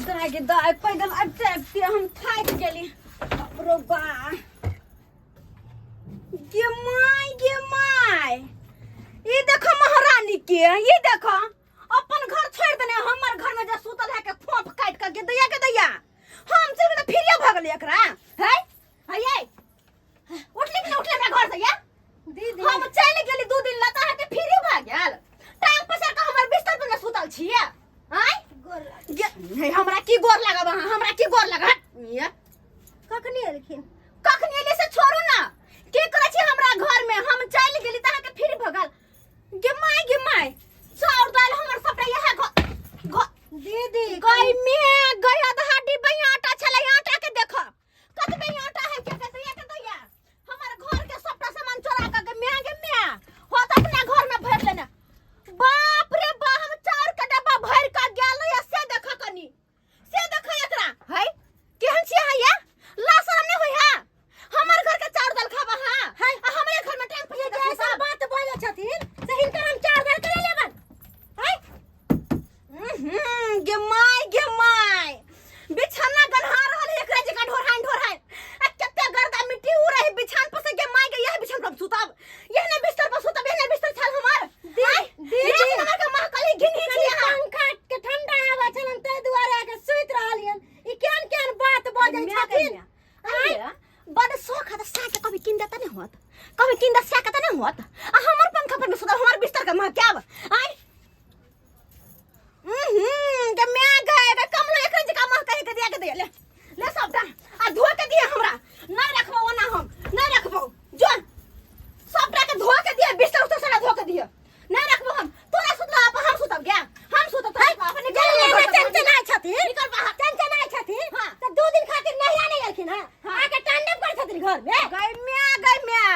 दाय पैदल अटैकती हम थाक गेली रो बा गे माय ये देखो महारानी के ये देखो अपन घर छोड़ देने हमर घर में जे सुतल है के फोफ काट के दैया हम से तो फिरिया भगल एकरा है आये उठले कि उठले मेरा घर से या दीदी हम चल गेली 2 दिन लता है के फिरिया भाग गेल टांग पसर के हमर बिस्तर पर सुतल छिए आय नहीं हमरा की गोर लगा हमरा की गोर लगा ये कखनी एलखिन कखनी एले से छोड़ू ना की करे छी हमरा घर में हम चल गेली त के फिर भगल गे माय चाउर दाल हमर सबटा यह दीदी गई में गया दहाडी बई आटा छले आटा के देखो कतबे आटा है के दैया हमर घर के सबटा सामान चोरा के मैं होत अपना घर में भर लेना बाप रे बा हम चाउर के डब्बा भर के गेल या से देखो कनी से देखो एकरा है केहन छी है या लाशरम नहीं होई है हमर घर के चाउर दाल खाबा हां है हमरे घर में टाइम पे ऐसा बात बोले छथिन से हिनकर हम चाउर दाल करे लेबन है गे माय बिछाना गन्हा रहल एकरा जगह ढोरहान आ कते गर्दा मिट्टी उ रही बिछान पर से गे माय के यह बिछान पर सुतब यहने बिस्तर पर सुतब यहने बिस्तर छल हमर दीदी हमर के मां कली घिनी छी पंखा के ठंडा हवा चलन ते दुआरे के सुइत रहलियन ई केन बात बोले छथिन बड़ शौक है साके कभी किंदा त नहीं होत कभी किंदा साके त नहीं होत आ हमर पंखा पर में सुतब हमर बिस्तर के मां क्या आय के मैं गए कमलो एक जगह मह कहे के दिया के दे ले सबटा आ धो के दिया हमरा नहीं रखबो ओना हम नहीं रखबो जो सबटा के धो के दिया बिस्तर उस्तर सारा धो के दिया नहीं रखबो हम तोरा सुतला हम सुतब गया हम सुतब तो अपने गले चंचनाय छथिन निकल बाहर चंचनाय छथिन हां त 2 दिन खातिर नहिया नहीं आलखिन हां आके टांडम कर छथिन घर में गई मैं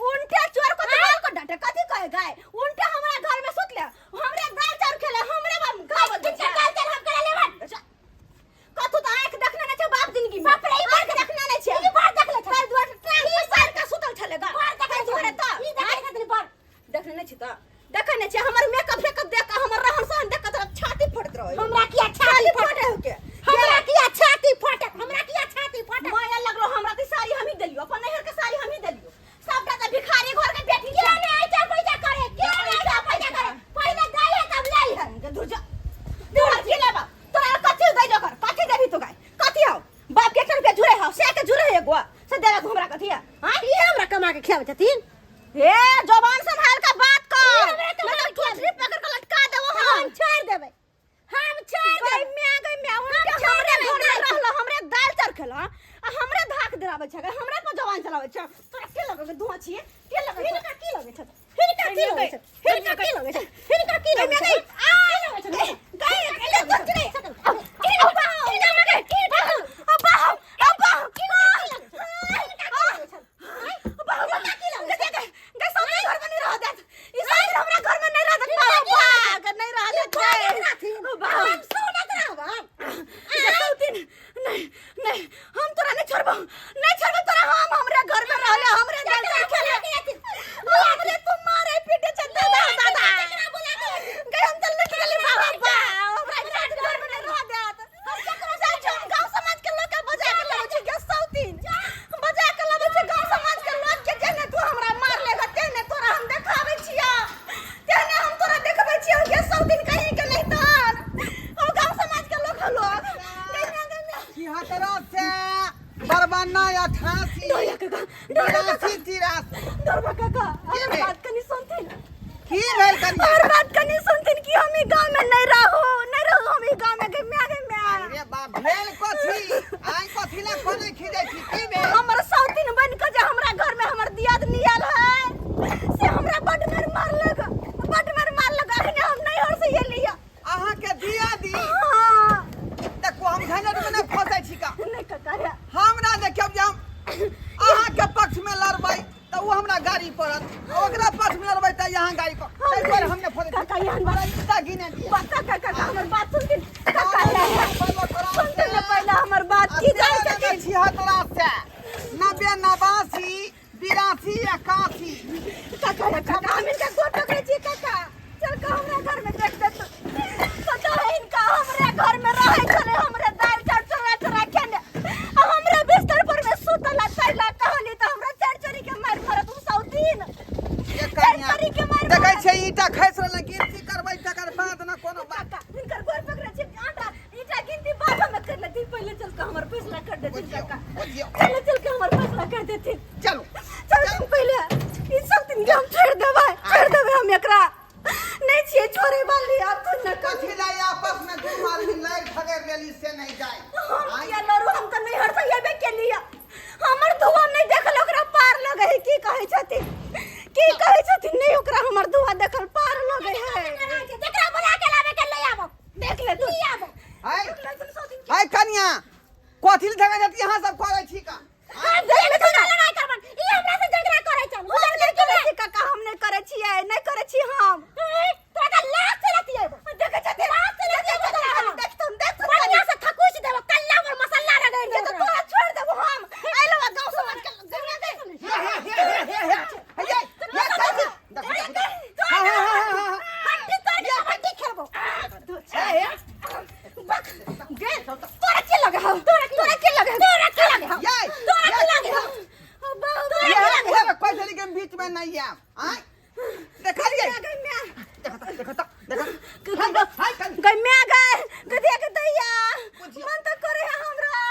उनके चोर को दबाल को डांटे कथि कहे गए उनके हमरा घर में सुत ले हमरे दाल चाउर खेले हमरे गाव किछे काल चल हम करे लेबन कथु त आंख देखना नहीं छे बाप जिंदगी में बाप रे ई बार देखना नहीं छे ई बार देख ले हर दुआर ट्रेन पर सर का सुतल छले गा बार देख ले छोरे त ई देख छथिन बार देखना नहीं छे त देखा नहीं छे हमर मेकअप फेकअप देख के हमर रहन सहन देख के तोरा छाती फटत रहो हमरा की छाती फटे हो के हमरा की छाती फटत हमरा की छाती फटत माया लगलो हमरा त साड़ी हम ही देलियो अपन नहर के साड़ी हम ही देलियो सबटा त भिखारी घर के बेटी के ने ऐसा पैसा करे के ने ऐसा पैसा करे पहले दाई तब लाई है के दूर जा दूर के लेबा तोरा कथि दे जो कर कथि देबी तो गाय कथि हो बाप के कर के जुरे हो से के जुरे है गो से देला हमरा कथि है हां ये हमरा कमा के खियाव छथिन हे जवान संभाल के बात कर मैं तो कुछरी पकड़ के लटका देबो हम छोड़ देबै गई मैं उनके हमरे घर में रहलो हमरे दाल चार खेला आ हमरे धाक देराबे छ हमरे पर जवान चलावे छ तोरा के लगे धुआ छिए के लगे हिनका की लगे छ हिनका की लगे छ हिनका की लगे छ हिनका की लगे छ आ लगे छ गई ले कुछ नहीं की अब्बा अब्बा अब्बा की लगे घर में नहीं रह दे इस हमरा घर में नहीं रह दे बाबा नहीं रह दे हम सोनत रहबा नहीं हम तोरा नहीं छोड़बो तोरा हम हमरे घर में रहले हमरे दाल खेले हमरे तुम मारे पीटे चंदा दादा गए हम चल निकले बाबा हमरा घर में नहीं रह दे हम क्या करो से गांव समाज के लोग के बजा के लाबे छै गैस सौतीन बजा के लाबे छै गांव समाज के लोग के जेने तू हमरा मार लेगा तेने तोरा हम देखाबै छिया तेने हम तोरा देखबै छिया गैस सौतीन कहीं के नहीं तान हम गांव समाज के लोग की हतरत से बरबन्ना 88 डोया तिरासी काका हमर बात कनी सुनथिन की भेल कन्या हमर बात कनी सुनथिन कि हम ई गांव में नहीं रहो हम ई गांव में मैं अरे बाप भेल कथी आइ कथी ला कोने खिदै छी की भेल हमर सौतीन बन के जे हमरा घर में हमर दियाद नियल है से हमरा बड मार लगा अखने हम नहीं हर से ये लिया अहाँ के दिया दी हां देखो हम झंझट में न फंसै छी का नहीं काका रे हमरा देखियो जे हम अहाँ के पक्ष में लड़बै त वो हमरा गाड़ी पड़त ओकरा पक्ष में लड़बै त यहाँ गाड़ी पर तै पर हमने फंसै काका यहाँ बड़ा इतना गिने दिया बता काका हमर बात सुनथिन काका सुनथिन ना पहले हमर बात की जाय के 76 से 90 89 82 81 काका हम इनका गोट पकड़े छी काका चल का हमरा घर में देख दे तो पता है इनका हमरे घर में रहे चले हमरे काका बुझियो चल चल के हमर फैसला कर देते चलो चल तुम पहले ई सब दिन के हम छोड़ देबे हम एकरा नहीं छिए छोरे वाली आप तो न कर कथी लाई आपस में दू आदमी लड़ झगड़ लेली से नहीं जाए हम या लड़ू हम तो नहीं हट सकबे के लिए हमर दुआ नहीं देखल ओकरा पार लगे है की कहै छथिन नहीं ओकरा हमर दुआ देखल पार लगे है जकरा बुला के लावे के ले आबो देख ले तू आबो हाय कन्या कथी झगड़ जाती यहां सब करे छी का देख ले तू लड़ाई करबन ई हमरा से झगड़ा करे छ हम नहीं करे छी काका हम नहीं करे छियै नहीं करे छी हम तोरा का लाश से लती आबो देखे छथिन लाश से लती आबो देख बढ़िया से थकुच देबो कल्ला और मसाला रगड़ ये तो तोरा छोड़ देबो हम आइलो गांव समाज के दुनिया देख हड्डी खेबो तोरा के लगे हो तोरा के लगे ये पैसे के बीच में नहीं है हां देखलिए देखा गई मैं गए गधिया के दैया मन तो करे हमरा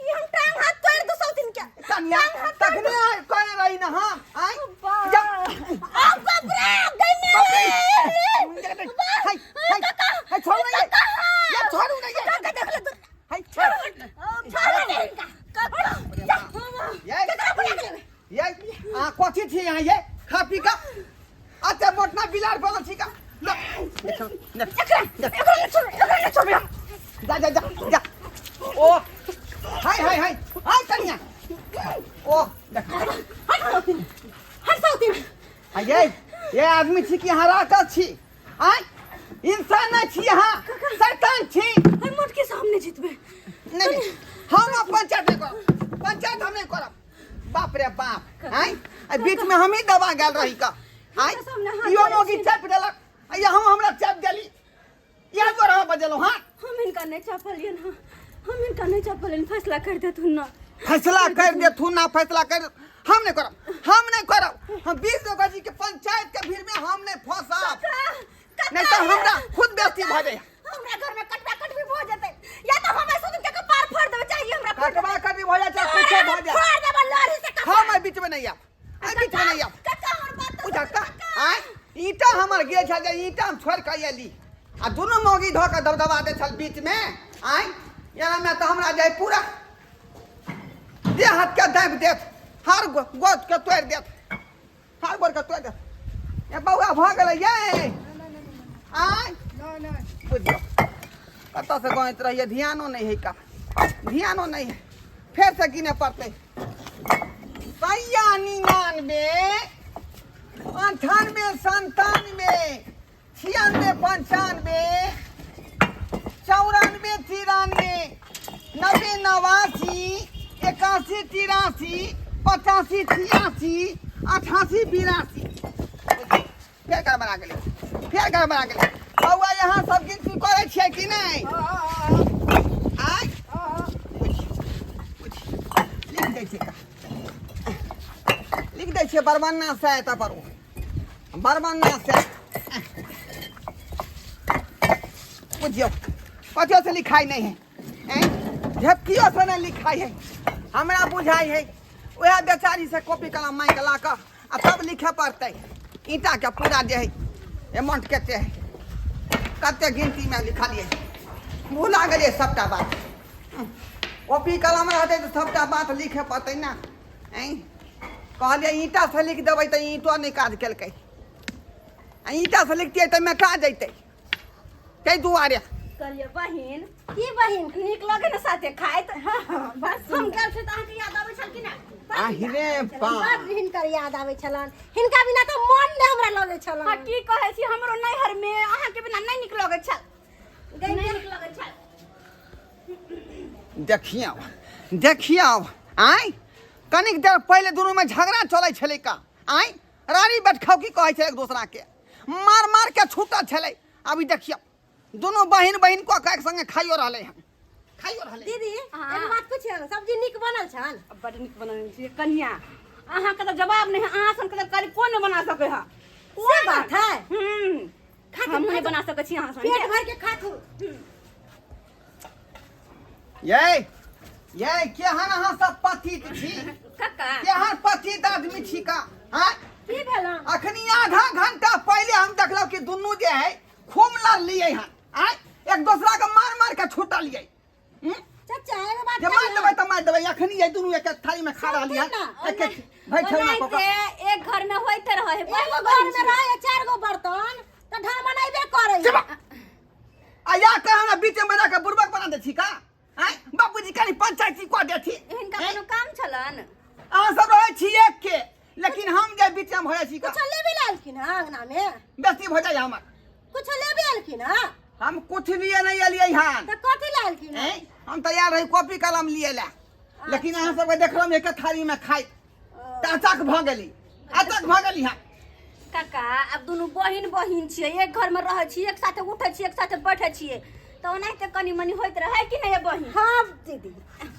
ये हम टांग हाथ तोड़ दो सब दिन के कन्या तखने करे रही ना हम आई अब बाबरा गई मैं हाय छोड़ नहीं ये छोड़ू नहीं ये काका देख ले तू हाय छोड़ छोड़ नहीं ये कथी थी यहाँ ये खा पी का अच्छा मोटना बिलार बोलो छी का जा ओ हाय कन्या ओ ये आदमी छी कि यहाँ राका छी आय इंसान नहीं छी यहाँ शैतान छी हम मोट के सामने जीतबे नहीं हम पंचायत नहीं करब पंचायत हम नहीं करब बाप रे बाप आय बीच में हम ही दबा गेल रही का आय यो मोगी चाप देलक या हम हमरा चाप देली या तो रहा बजलो हां हम इनका नहीं चापलियन हम इनका नहीं चापलियन फैसला कर दे तू ना फैसला कर दे तू ना फैसला कर हम नहीं करब हम 20 लोग जी के पंचायत के भीड़ में हम नहीं फंसब नहीं तो हमरा खुद बेइज्जती भ जाए हमरा घर में कटवा कटवी हो जाते या तो हम ऐसे दिन के पार फोड़ देबे चाहिए हमरा कटवा कटवी हो जाए कुछ हो जाए फोड़ देबे लॉरी से हम बीच में नहीं बीच में नहीं काका हमर बात उठा आय ईटा हमर गे छ जे ईटा हम छोड़ के एली आ दोनों मोगी धो के दबदबा दे छल बीच में आय याना में तो हमरा जाय पूरा दे हाथ के दाब देत हर गोद के तोड़ देत हर गोद के तोड़ देत ये बौआ भ गेलै ये आय बुझियो कत से गइत रहिए ध्यानो नहीं है का ध्यानो नहीं है फिर से गिने पड़ते 99 98 97 96 95 94 93 90 89 81 83 85 86 88 82 फिर गड़बड़ा गेलै बौआ यहाँ सब गिनती करै छियै कि नहीं आय लिख दै छियै बरबन्ना से एतऽ पर बरबन्ना से बुझियो कथियो से लिखाई नहीं है झपकियो से नहीं लिखाई है हमरा बुझाई है वह बेचारी से कॉपी कलम मांग ला कर आ तब लिखे पड़ते ईटा के पूरा जे है अमाउंट कते है कते गिनती में लिखलिए भूला गेलिए सबटा बात कॉपी कलम रहते तो सबटा बात लिखे पड़ते ना कहलिए ईटा से लिख देबै तो ईंटो नहीं काज केलकै ईटा से लिखतियै तो मेटा जैतै ताहि दुआरे कहलिए बहिन की बहिन नीक लगे ना साथे खाए बस हम गेल छै त अहाँके याद आबै छल कि ना आहिरे बड़ हिनकर याद आवे छलन हिनका बिना तो मन ने हमरा लगे छलन हां की कहै छी हमरो नैहर में अहाँके बिना नहीं नीक लगे छल नहीं नीक लगे छल देखियो आय कनिक देर पहले दोनों में झगड़ा चलै छलै का आय रानी बैठखौ की कहै छै एक दूसरा के मार के छूटा छलै अभी देखियो दोनों बहिन को एक संगे खाइयो रहले हैं दीदी एक बात पूछियो सब्जी निक बनल छन बड़ नीक बनल छै कन्या अहाँ के तो जवाब नहीं है अहाँ सन के करी कोन नहीं बना सके है से बात है हम नहीं बना सके छी अहाँ सन पेट भर के खाथु ये ये केहन अहाँ सब पतित छी काका केहन पतित आदमी छी का हाँ की भेला अखनी आधा घंटा पहले हम देखलो कि दुनू जे है खूब लड़लिए हन आय एक दूसरा के मार मार के छूटलिए चाचा एगो बात जे मार देबै त मार देबै अखनी ये दुनू एक थाली में खा रहलिए एक भाई खेलना को ओनाहिते एक घर में होते रहे है एगो घर में रहे 4 गो बर्तन त ढा बनाइबे करे आया के हमरा बीच में जाके बुर्बक बना दे छी का आय बाबूजी कनी पंचायती को दे छी इनका कोनो काम छलन अहाँ सब रहे छी एक के लेकिन हम जे बीच में होय छी का कुछ लेबे लालखिन अंगना में बेस्ती हो जाय हमर कुछ लेबे आलखिन हां हम कुछ लिए नहीं अलिए हन त कथि लालखिन हम तैयार रही कॉपी कलम लिए ला लेकिन अहाँ सबके देखलहुँ एक थाली में खाई अचक भ गेली हाँ काका अब दुनू बहिन बहिन छियै एक घर में रहै छी एक साथे उठै छी एक साथे बैठै छियै त ओनाहिते कनी मनी होइत रहे कि नहीं बहिन हां दीदी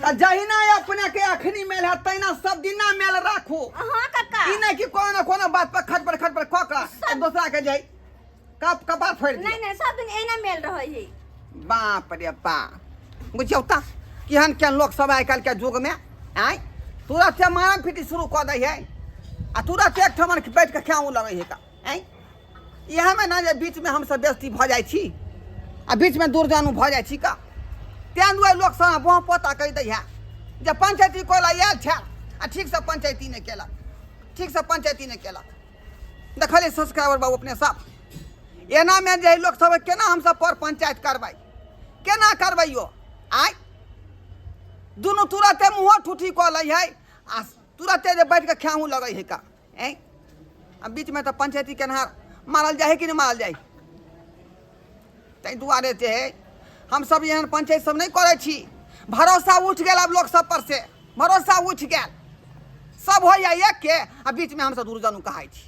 त जहिना अपने के अखनी मेल है तैना सब दिना मेल राखू हां काका ई नहीं कि कोनो बात पर खट पर क के एक दूसरा के जाई कप कपार फोड़ दे नहीं सब दिन एना मेल रहै है बाप रे बाप बुझियौ त केहन केहन लोग सब आइ काल के युग में आय तुरंत से मारम पीटी शुरू कर दै है आ तुरंत एक ठमन बैठ के खाऊ लगे है का आय यह में ना जे बीच में हम सब बेइज्जती भ जाय छी आ बीच में दूर जानू भ जाय छी का तें दुआरे लोग सब बहु पोता कह दै है जे पंचायती कोला आयल छ आ ठीक से पंचायती नहीं केलक देखलिए सब्सक्राइबर बाबू अपने सब एना में जे लोग सब केना हम सब पर पंचायत करबै केना करबै यो आय दुनू तुरंते मुँह ठूठी कऽ लै है आ तुरंते जे बैठ के खाऊ लगे है का आ बीच में तो पंचायती केनहार मारल जाए है कि नहीं मारल जाए ताहि दुआरे जे है हम सब एहन पंचायत सब नहीं करे छी भरोसा उठ गेल अब लोग सब पर से भरोसा उठ गेल सब हो एक के आ बीच में हम सब दूर जानू कहाई छी